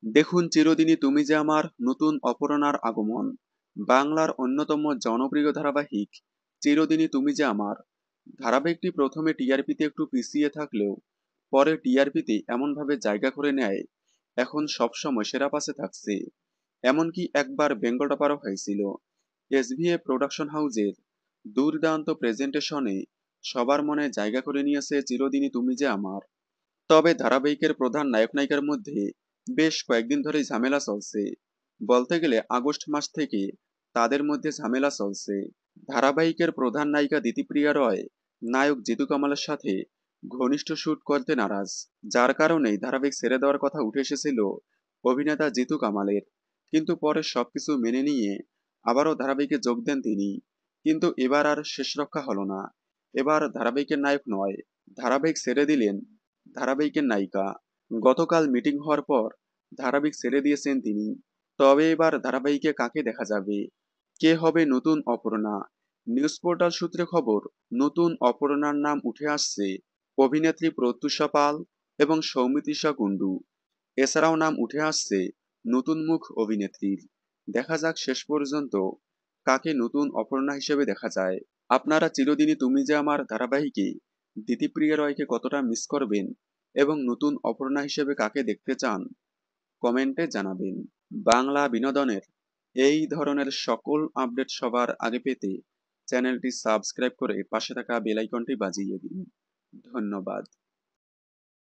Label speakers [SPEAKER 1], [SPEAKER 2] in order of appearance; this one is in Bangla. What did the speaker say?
[SPEAKER 1] দেখুন চিরদিনই তুমি যে আমার নতুন অপরাহ্নার আগমন। বাংলার অন্যতম জনপ্রিয় ধারাবাহিক চিরদিনই তুমি যে আমার ধারাবাহিকটি প্রথমে টিআরপিতে একটু পিছিয়ে থাকলেও পরে টিআরপিতে এমনভাবে জায়গা করে নেয়, এখন সবসময় সেরা পাশে থাকছে। এমনকি একবার বেঙ্গল টপারও হয়েছিল। এসভিএ প্রোডাকশন হাউজের দুর্দান্ত প্রেজেন্টেশনে সবার মনে জায়গা করে নিয়েছে চিরদিনই তুমি যে আমার। তবে ধারাবাহিকের প্রধান নায়ক নায়িকার মধ্যে বেশ কয়েকদিন ধরেই ঝামেলা চলছে। বলতে গেলে আগস্ট মাস থেকে তাদের মধ্যে ঝামেলা চলছে। ধারাবাহিকের প্রধান নায়িকা দিতিপ্রিয়া রয় নায়ক জিতু কামালের সাথে ঘনিষ্ঠ শুট করতে নারাজ, যার কারণেই ধারাবাহিক ছেড়ে দেওয়ার কথা উঠে এসেছিল অভিনেতা জিতু কামালের। কিন্তু পরে সবকিছু মেনে নিয়ে আবারও ধারাবাহিকে যোগ দেন তিনি। কিন্তু এবার আর শেষ রক্ষা হলো না। এবার ধারাবাহিকের নায়ক নয়, ধারাবাহিক ছেড়ে দিলেন ধারাবাহিকের নায়িকা। গতকাল মিটিং হওয়ার পর ধারাবাহিক ছেড়ে দিয়েছেন তিনি। তবে এবার ধারাবাহিকে কাকে দেখা যাবে, কে হবে নতুন অপর্ণা? নিউজ পোর্টাল সূত্রে খবর, নতুন অপর্ণার নাম উঠে আসছে অভিনেত্রী প্রত্যুষা পাল এবং সৌমিত্রিষা কুণ্ডু। এছাড়াও নাম উঠে আসছে নতুন মুখ অভিনেত্রীর। দেখা যাক শেষ পর্যন্ত কাকে নতুন অপর্ণা হিসেবে দেখা যায়। আপনারা চিরদিনই তুমি যে আমার ধারাবাহিকে দিতিপ্রিয়া রয়কে কতটা মিস করবেন এবং নতুন অপর্ণা হিসেবে কাকে দেখতে চান কমেন্টে জানাবেন। বাংলা বিনোদনের এই ধরনের সকল আপডেট সবার আগে পেতে চ্যানেলটি সাবস্ক্রাইব করে পাশে থাকা বেল আইকনটি বাজিয়ে দিন। ধন্যবাদ।